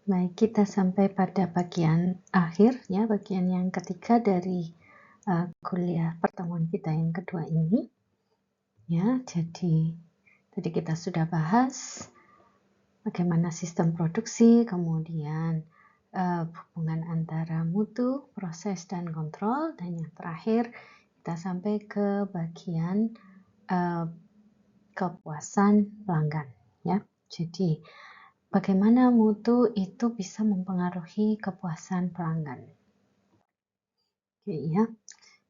Baik, kita sampai pada bagian akhir ya, bagian yang ketiga dari kuliah pertemuan kita yang kedua ini. Ya, jadi tadi kita sudah bahas bagaimana sistem produksi, kemudian hubungan antara mutu, proses, dan kontrol, dan yang terakhir kita sampai ke bagian kepuasan pelanggan. Ya, jadi bagaimana mutu itu bisa mempengaruhi kepuasan pelanggan. Oke ya,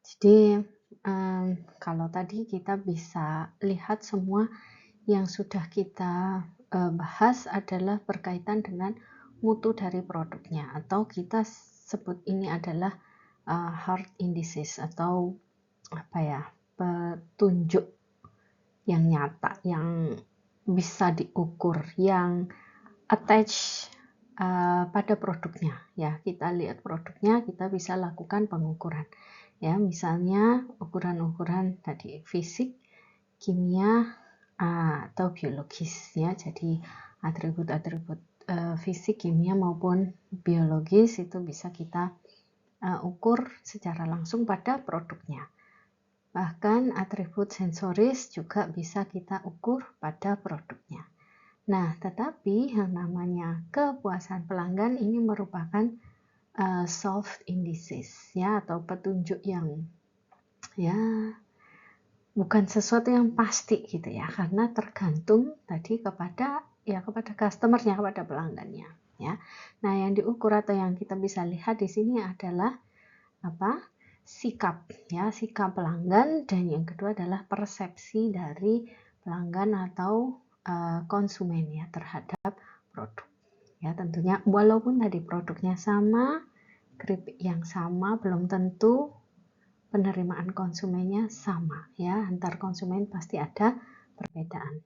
jadi kalau tadi kita bisa lihat semua yang sudah kita bahas adalah berkaitan dengan mutu dari produknya, atau kita sebut ini adalah hard indices atau apa ya, petunjuk yang nyata, yang bisa diukur, yang attach pada produknya ya. Kita lihat produknya, kita bisa lakukan pengukuran ya, misalnya ukuran-ukuran tadi fisik, kimia, atau biologis ya. Jadi atribut-atribut fisik, kimia maupun biologis itu bisa kita ukur secara langsung pada produknya. Bahkan atribut sensoris juga bisa kita ukur pada produknya. Nah, tetapi yang namanya kepuasan pelanggan ini merupakan soft indices ya, atau petunjuk yang ya bukan sesuatu yang pasti gitu ya, karena tergantung tadi kepada customernya, kepada pelanggannya ya. Nah, yang diukur atau yang kita bisa lihat di sini adalah apa? Sikap ya, sikap pelanggan, dan yang kedua adalah persepsi dari pelanggan atau konsumen ya terhadap produk ya. Tentunya walaupun tadi produknya sama, keripik yang sama, belum tentu penerimaan konsumennya sama ya, antar konsumen pasti ada perbedaan.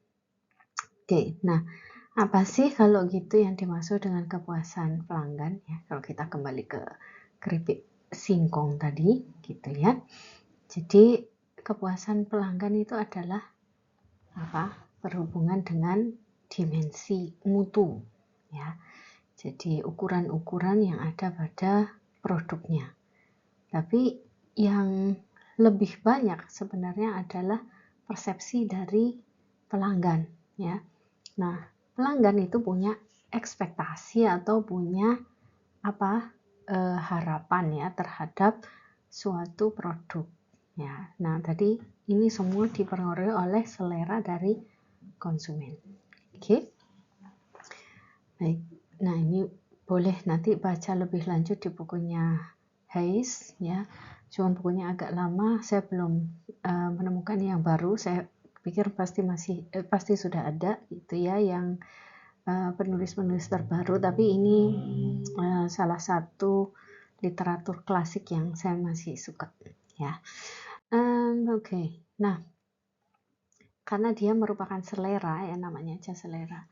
Oke, nah apa sih kalau gitu yang dimaksud dengan kepuasan pelanggan ya, kalau kita kembali ke keripik singkong tadi gitu ya. Jadi kepuasan pelanggan itu adalah apa? Berhubungan dengan dimensi mutu ya. Jadi ukuran-ukuran yang ada pada produknya. Tapi yang lebih banyak sebenarnya adalah persepsi dari pelanggan ya. Nah, pelanggan itu punya ekspektasi atau punya harapan ya terhadap suatu produk ya. Nah, tadi ini semua dipengaruhi oleh selera dari konsumen. Oke. Baik. Nah, ini boleh nanti baca lebih lanjut di bukunya Hayes ya. Cuman bukunya agak lama, saya belum menemukan yang baru. Saya pikir pasti sudah ada gitu ya, yang penulis-penulis terbaru, tapi ini salah satu literatur klasik yang saya masih suka ya. Oke. Nah, karena dia merupakan selera ya, namanya aja selera,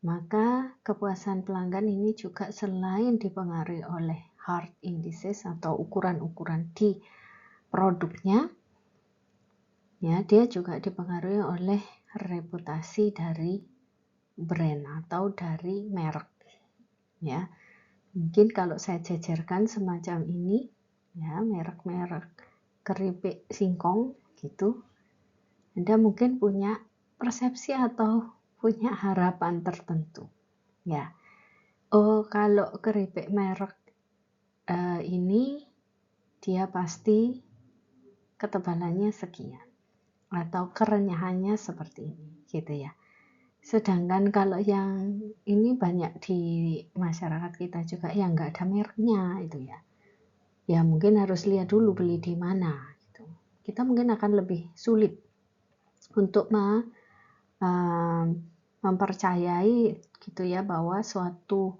maka kepuasan pelanggan ini juga selain dipengaruhi oleh hard indices atau ukuran-ukuran di produknya ya, dia juga dipengaruhi oleh reputasi dari brand atau dari merek ya. Mungkin kalau saya jajarkan semacam ini ya, merek-merek keripik singkong gitu, Anda mungkin punya persepsi atau punya harapan tertentu ya. Oh, kalau keripik merek ini dia pasti ketebalannya sekian atau kerenyahannya seperti ini gitu ya. Sedangkan kalau yang ini banyak di masyarakat kita juga yang nggak ada mereknya itu ya. Ya mungkin harus lihat dulu beli di mana gitu. Kita mungkin akan lebih sulit untuk mempercayai gitu ya, bahwa suatu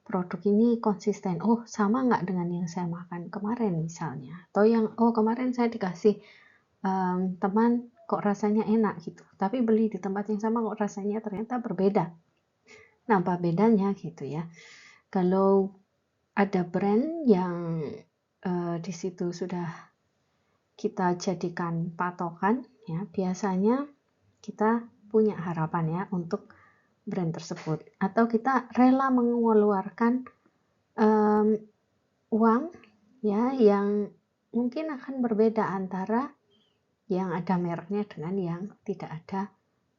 produk ini konsisten. Oh, sama nggak dengan yang saya makan kemarin misalnya, atau yang kemarin saya dikasih teman kok rasanya enak gitu, tapi beli di tempat yang sama kok rasanya ternyata berbeda. Nah, apa bedanya gitu ya? Kalau ada brand yang di situ sudah kita jadikan patokan ya, biasanya kita punya harapan ya untuk brand tersebut, atau kita rela mengeluarkan uang ya yang mungkin akan berbeda antara yang ada mereknya dengan yang tidak ada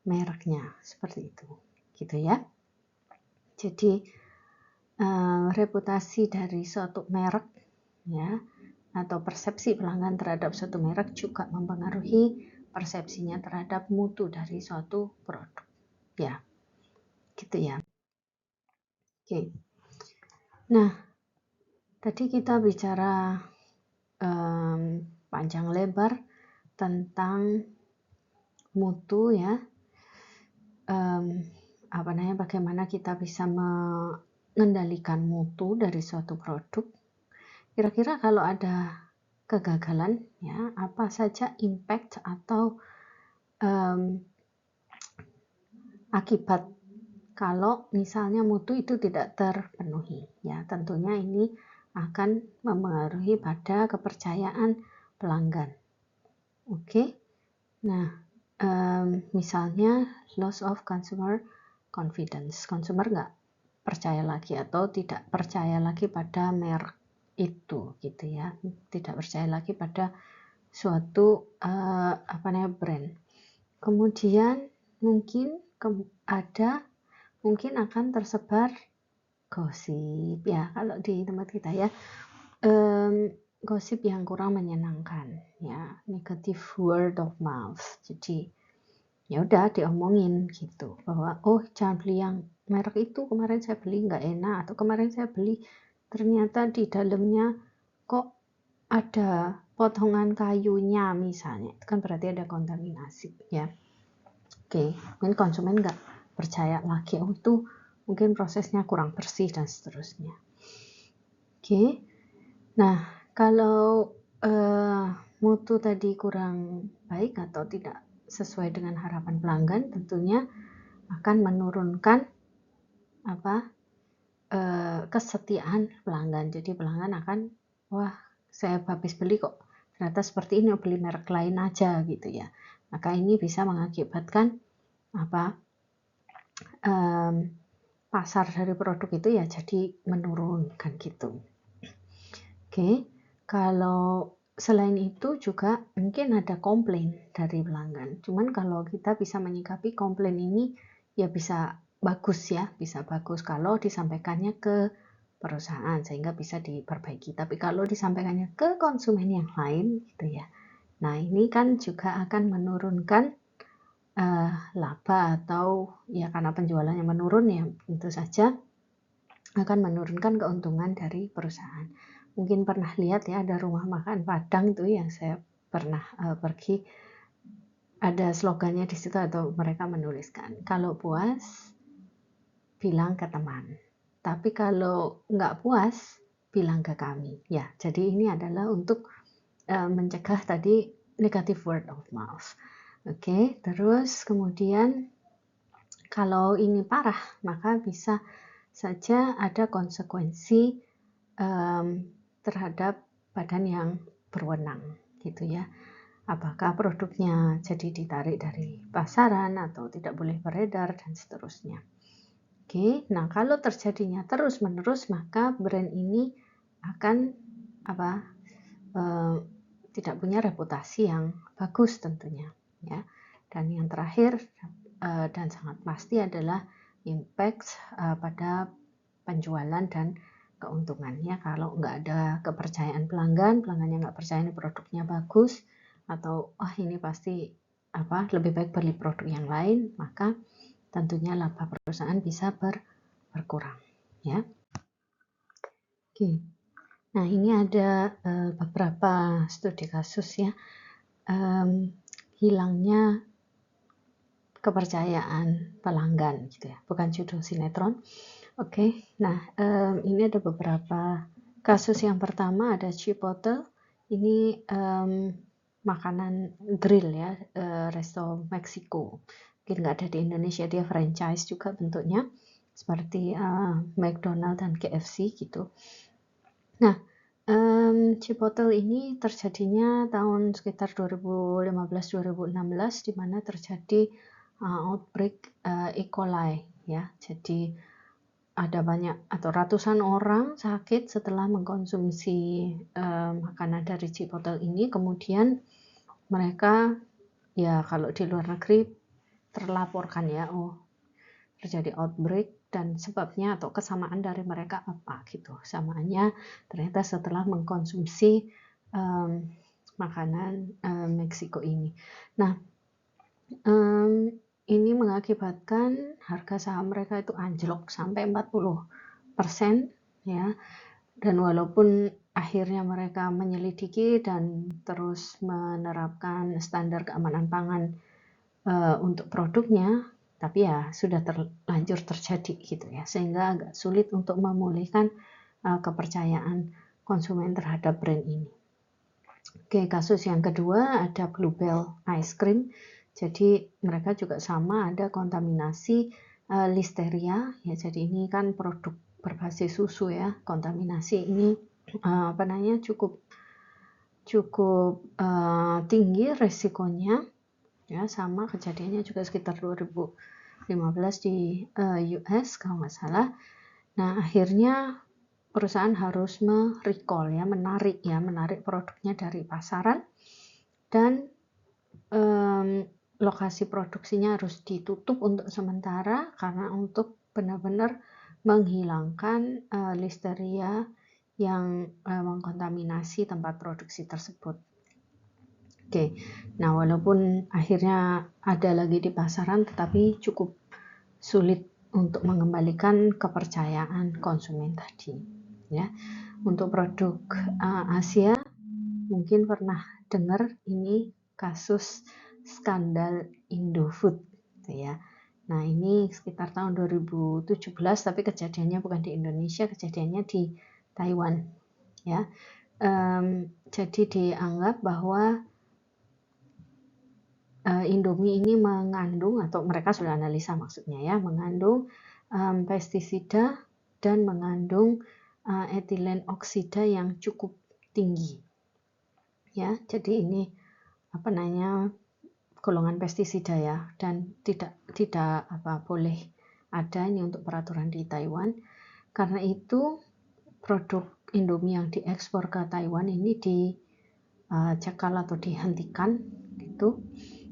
mereknya, seperti itu gitu ya. Jadi reputasi dari suatu merek ya, atau persepsi pelanggan terhadap suatu merek juga mempengaruhi persepsinya terhadap mutu dari suatu produk ya, gitu ya. Oke. Nah, tadi kita bicara panjang lebar tentang mutu ya, bagaimana kita bisa mengendalikan mutu dari suatu produk. Kira-kira kalau ada kegagalan ya, apa saja impact atau akibat kalau misalnya mutu itu tidak terpenuhi ya. Tentunya ini akan mempengaruhi pada kepercayaan pelanggan. Oke. Nah, misalnya loss of consumer confidence, konsumer nggak percaya lagi atau tidak percaya lagi pada merek itu gitu ya, tidak percaya lagi pada suatu brand. Kemudian mungkin mungkin akan tersebar gosip ya, kalau di tempat kita ya, gosip yang kurang menyenangkan ya, negative word of mouth. Jadi ya udah diomongin gitu bahwa oh jangan beli yang merek itu, kemarin saya beli nggak enak, atau kemarin saya beli ternyata di dalamnya kok ada potongan kayunya misalnya, itu kan berarti ada kontaminasi ya. Oke, mungkin konsumen nggak percaya lagi, oh itu mungkin prosesnya kurang bersih dan seterusnya. Oke, nah kalau mutu tadi kurang baik atau tidak sesuai dengan harapan pelanggan, tentunya akan menurunkan kesetiaan pelanggan. Jadi pelanggan akan, wah saya habis beli kok ternyata seperti ini, beli merek lain aja gitu ya. Maka ini bisa mengakibatkan pasar dari produk itu ya jadi menurun kan gitu. Oke, kalau selain itu juga mungkin ada komplain dari pelanggan. Cuman kalau kita bisa menyikapi komplain ini ya bisa bagus ya, bisa bagus kalau disampaikannya ke perusahaan sehingga bisa diperbaiki. Tapi kalau disampaikannya ke konsumen yang lain gitu ya, nah ini kan juga akan menurunkan laba, atau ya karena penjualannya menurun ya tentu saja akan menurunkan keuntungan dari perusahaan. Mungkin pernah lihat ya, ada rumah makan Padang itu yang saya pernah pergi, ada slogannya di situ atau mereka menuliskan, kalau puas bilang ke teman, tapi kalau nggak puas bilang ke kami ya. Jadi ini adalah untuk mencegah tadi negative word of mouth. Oke, terus kemudian kalau ini parah maka bisa saja ada konsekuensi terhadap badan yang berwenang gitu ya. Apakah produknya jadi ditarik dari pasaran atau tidak boleh beredar dan seterusnya. Oke, nah kalau terjadinya terus-menerus maka brand ini akan tidak punya reputasi yang bagus tentunya ya. Dan yang terakhir dan sangat pasti adalah impact pada penjualan dan keuntungannya. Kalau nggak ada kepercayaan pelanggannya nggak percaya ini produknya bagus, atau ini pasti lebih baik beli produk yang lain, maka tentunya laba perusahaan bisa berkurang ya. Oke. Nah ini ada beberapa studi kasus ya, hilangnya kepercayaan pelanggan gitu ya, bukan judul sinetron. Oke, nah ini ada beberapa kasus. Yang pertama ada Chipotle, ini makanan grill ya, resto Meksiko. Mungkin nggak ada di Indonesia, dia franchise juga bentuknya seperti McDonald dan KFC gitu. Nah, Chipotle ini terjadinya tahun sekitar 2015-2016 di mana terjadi outbreak E. coli ya. Jadi ada banyak atau ratusan orang sakit setelah mengkonsumsi makanan dari Chipotle ini. Kemudian mereka, ya kalau di luar negeri terlaporkan ya, oh terjadi outbreak dan sebabnya atau kesamaan dari mereka apa gitu. Samaannya ternyata setelah mengkonsumsi makanan Meksiko ini. Nah, ini mengakibatkan harga saham mereka itu anjlok sampai 40% ya. Dan walaupun akhirnya mereka menyelidiki dan terus menerapkan standar keamanan pangan untuk produknya, tapi ya sudah terlanjur terjadi gitu ya, sehingga agak sulit untuk memulihkan kepercayaan konsumen terhadap brand ini. Oke, kasus yang kedua ada Bluebell Ice Cream. Jadi mereka juga sama ada kontaminasi listeria ya. Jadi ini kan produk berbasis susu ya. Kontaminasi ini cukup tinggi resikonya ya. Sama kejadiannya juga sekitar 2015 di US kalau nggak salah. Nah, akhirnya perusahaan harus merecall ya, menarik produknya dari pasaran, dan lokasi produksinya harus ditutup untuk sementara karena untuk benar-benar menghilangkan listeria yang mengkontaminasi tempat produksi tersebut. Oke, nah walaupun akhirnya ada lagi di pasaran, tetapi cukup sulit untuk mengembalikan kepercayaan konsumen tadi. Ya, untuk produk Asia mungkin pernah dengar ini kasus skandal Indofood, gitu ya. Nah ini sekitar tahun 2017, tapi kejadiannya bukan di Indonesia, kejadiannya di Taiwan, ya. Jadi dianggap bahwa Indomie ini mengandung, atau mereka sudah analisa maksudnya ya, mengandung pestisida dan mengandung etilen oksida yang cukup tinggi. Ya, jadi ini golongan pestisida ya, dan tidak boleh ada ini untuk peraturan di Taiwan. Karena itu produk Indomie yang diekspor ke Taiwan ini dicekal atau dihentikan gitu,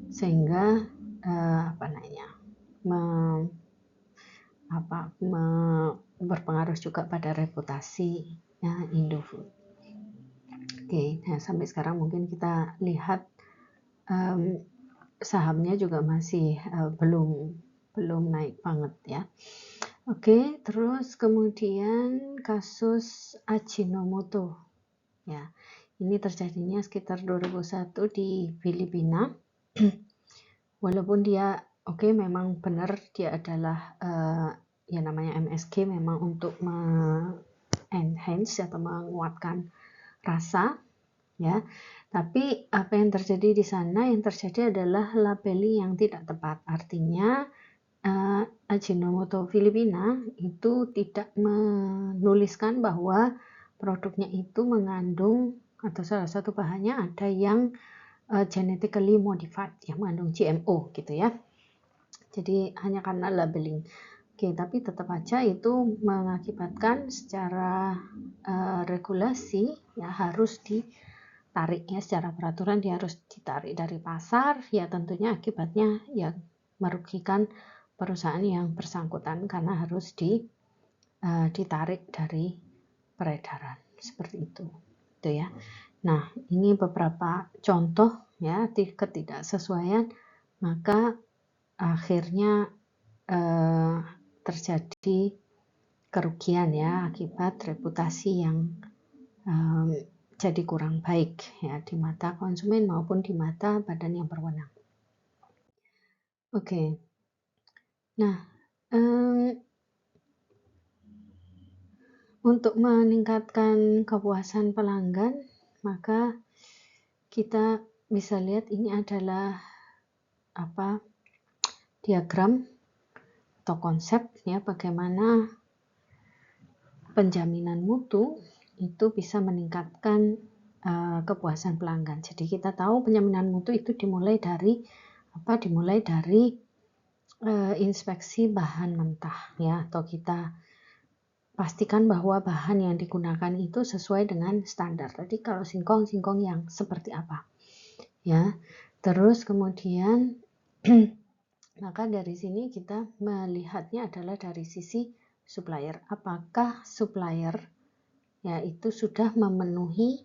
sehingga berpengaruh juga pada reputasi Indofood. Oke, nah sampai sekarang mungkin kita lihat sahamnya juga masih belum naik banget ya. Oke, terus kemudian kasus Ajinomoto ya. Ini terjadinya sekitar 2001 di Filipina. Walaupun dia memang benar dia adalah namanya MSG, memang untuk enhance atau menguatkan rasa ya, tapi apa yang terjadi di sana, yang terjadi adalah labeling yang tidak tepat. Artinya Ajinomoto Filipina itu tidak menuliskan bahwa produknya itu mengandung, atau salah satu bahannya ada yang genetically modified, yang mengandung GMO gitu ya. Jadi hanya karena labeling. Oke, tapi tetap aja itu mengakibatkan secara regulasi ya harus ditarik ya, secara peraturan dia harus ditarik dari pasar ya. Tentunya akibatnya ya merugikan perusahaan yang bersangkutan karena harus ditarik dari peredaran seperti itu ya. Nah, ini beberapa contoh ya ketidaksesuaian, maka akhirnya terjadi kerugian ya akibat reputasi yang jadi kurang baik ya di mata konsumen maupun di mata badan yang berwenang. Oke. Nah, untuk meningkatkan kepuasan pelanggan, maka kita bisa lihat ini adalah diagram atau konsep ya, bagaimana penjaminan mutu itu bisa meningkatkan kepuasan pelanggan. Jadi kita tahu penjaminan mutu itu dimulai dari inspeksi bahan mentah ya, atau kita pastikan bahwa bahan yang digunakan itu sesuai dengan standar. Tadi kalau singkong yang seperti apa ya. Terus kemudian maka dari sini kita melihatnya adalah dari sisi supplier. Apakah supplier ya itu sudah memenuhi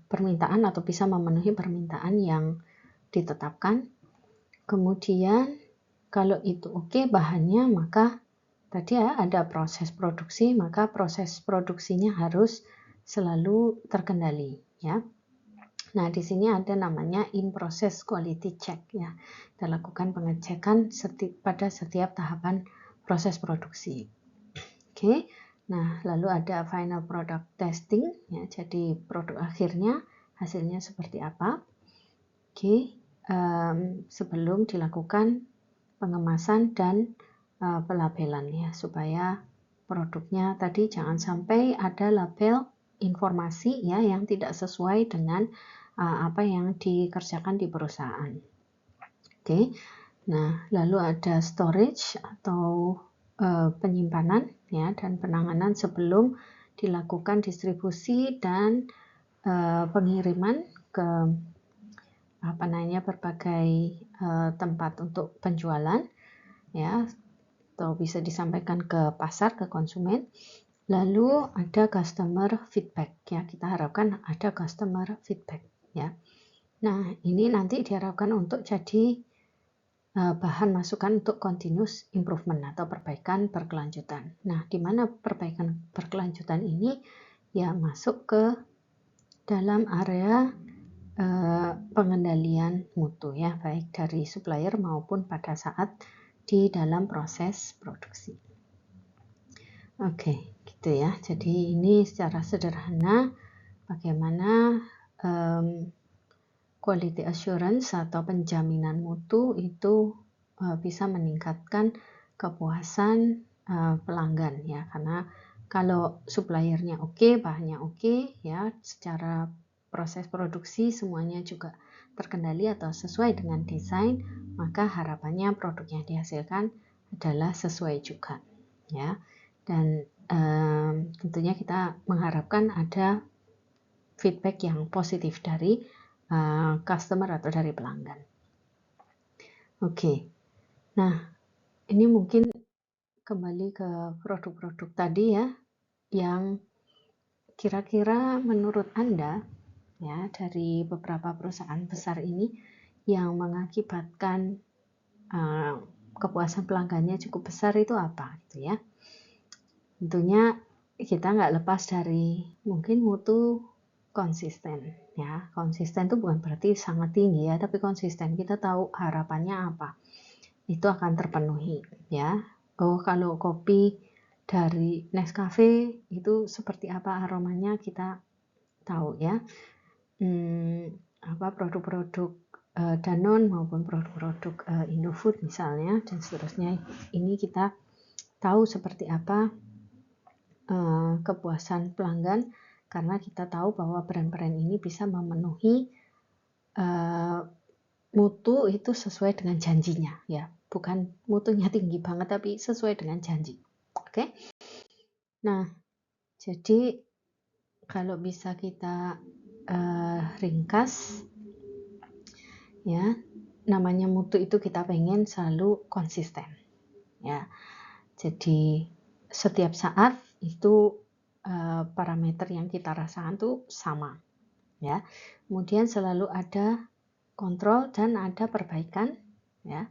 permintaan atau bisa memenuhi permintaan yang ditetapkan. Kemudian kalau itu oke bahannya, maka tadi ya ada proses produksi, maka proses produksinya harus selalu terkendali ya. Nah, di sini ada namanya in process quality check ya. Kita lakukan pengecekan pada setiap tahapan proses produksi. Oke. Nah, lalu ada final product testing ya. Jadi produk akhirnya hasilnya seperti apa? Oke. Sebelum dilakukan pengemasan dan pelabelan ya, supaya produknya tadi jangan sampai ada label informasi ya yang tidak sesuai dengan apa yang dikerjakan di perusahaan. Oke. Nah, lalu ada storage atau penyimpanan ya dan penanganan sebelum dilakukan distribusi dan pengiriman ke berbagai tempat untuk penjualan ya, atau bisa disampaikan ke pasar, ke konsumen. Lalu ada customer feedback ya, kita harapkan ada customer feedback ya. Nah, ini nanti diharapkan untuk jadi bahan masukan untuk continuous improvement atau perbaikan berkelanjutan. Nah, di mana perbaikan berkelanjutan ini ya masuk ke dalam area pengendalian mutu ya, baik dari supplier maupun pada saat di dalam proses produksi. Oke, gitu ya. Jadi ini secara sederhana bagaimana quality assurance atau penjaminan mutu itu bisa meningkatkan kepuasan pelanggan ya, karena kalau suppliernya oke, bahannya oke ya, secara proses produksi semuanya juga terkendali atau sesuai dengan desain, maka harapannya produk yang dihasilkan adalah sesuai juga ya. Dan tentunya kita mengharapkan ada feedback yang positif dari customer atau dari pelanggan. Oke. Nah, ini mungkin kembali ke produk-produk tadi ya, yang kira-kira menurut Anda ya dari beberapa perusahaan besar ini yang mengakibatkan kepuasan pelanggannya cukup besar itu apa gitu ya. Tentunya kita nggak lepas dari mungkin mutu konsisten ya. Konsisten itu bukan berarti sangat tinggi ya, tapi konsisten, kita tahu harapannya apa, itu akan terpenuhi ya. Oh, kalau kopi dari Nescafe itu seperti apa aromanya kita tahu ya. Produk-produk Danone maupun produk-produk Indofood misalnya dan seterusnya, ini kita tahu seperti apa kepuasan pelanggan, karena kita tahu bahwa brand-brand ini bisa memenuhi mutu itu sesuai dengan janjinya ya, bukan mutunya tinggi banget tapi sesuai dengan janji. Oke. Nah, jadi kalau bisa kita ringkas ya, namanya mutu itu kita pengen selalu konsisten ya. Jadi setiap saat itu parameter yang kita rasakan tuh sama ya. Kemudian selalu ada kontrol dan ada perbaikan ya.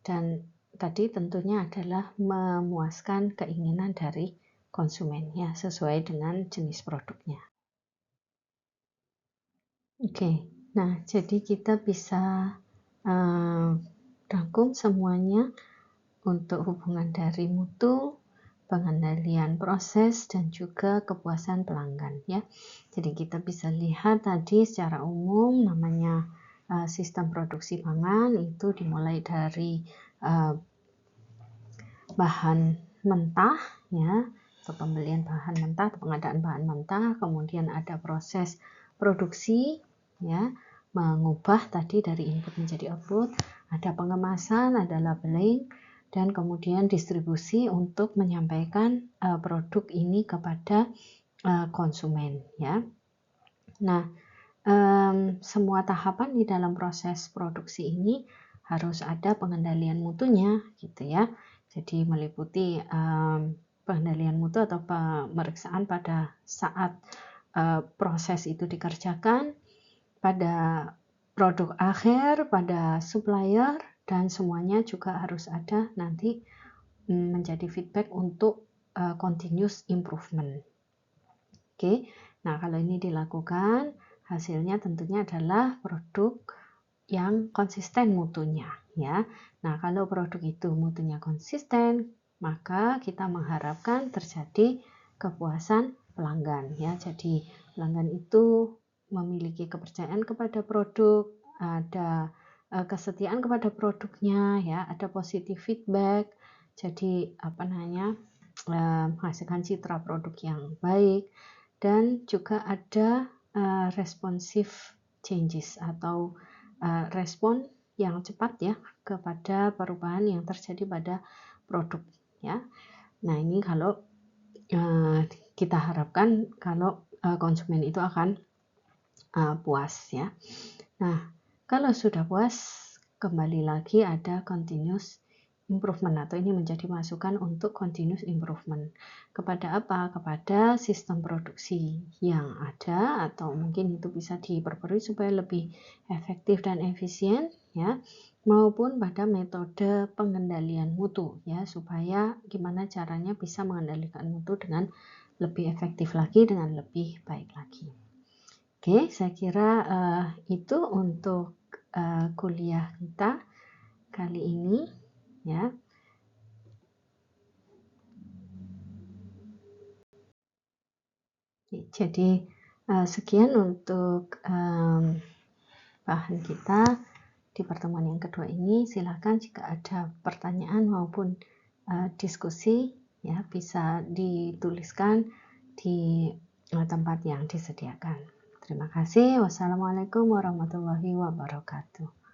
Dan tadi tentunya adalah memuaskan keinginan dari konsumen ya, sesuai dengan jenis produknya. Oke. Nah, jadi kita bisa rangkum semuanya untuk hubungan dari mutu, pengendalian proses, dan juga kepuasan pelanggan ya. Jadi kita bisa lihat tadi secara umum namanya sistem produksi pangan itu dimulai dari bahan mentah ya, atau pembelian bahan mentah, pengadaan bahan mentah, kemudian ada proses produksi ya, mengubah tadi dari input menjadi output, ada pengemasan, ada labeling, dan kemudian distribusi untuk menyampaikan produk ini kepada konsumen, ya. Nah, semua tahapan di dalam proses produksi ini harus ada pengendalian mutunya, gitu ya. Jadi meliputi pengendalian mutu atau pemeriksaan pada saat proses itu dikerjakan, pada produk akhir, pada supplier, dan semuanya juga harus ada nanti menjadi feedback untuk continuous improvement. Oke, nah kalau ini dilakukan, hasilnya tentunya adalah produk yang konsisten mutunya, ya. Nah, kalau produk itu mutunya konsisten, maka kita mengharapkan terjadi kepuasan pelanggan, ya. Jadi pelanggan itu memiliki kepercayaan kepada produk, ada kesetiaan kepada produknya, ya, ada positive feedback. Jadi menghasilkan citra produk yang baik, dan juga ada responsive changes atau respon yang cepat ya kepada perubahan yang terjadi pada produk, ya. Nah, ini kalau kita harapkan kalau konsumen itu akan puas, ya. Nah, kalau sudah puas, kembali lagi ada continuous improvement, atau ini menjadi masukan untuk continuous improvement. Kepada apa? Kepada sistem produksi yang ada, atau mungkin itu bisa diperbarui supaya lebih efektif dan efisien, ya, maupun pada metode pengendalian mutu, ya, supaya gimana caranya bisa mengendalikan mutu dengan lebih efektif lagi, dengan lebih baik lagi. Oke, saya kira itu untuk kuliah kita kali ini, ya. Jadi sekian untuk bahan kita di pertemuan yang kedua ini. Silakan jika ada pertanyaan maupun diskusi, ya, bisa dituliskan di tempat yang disediakan. Terima kasih. Wassalamualaikum warahmatullahi wabarakatuh.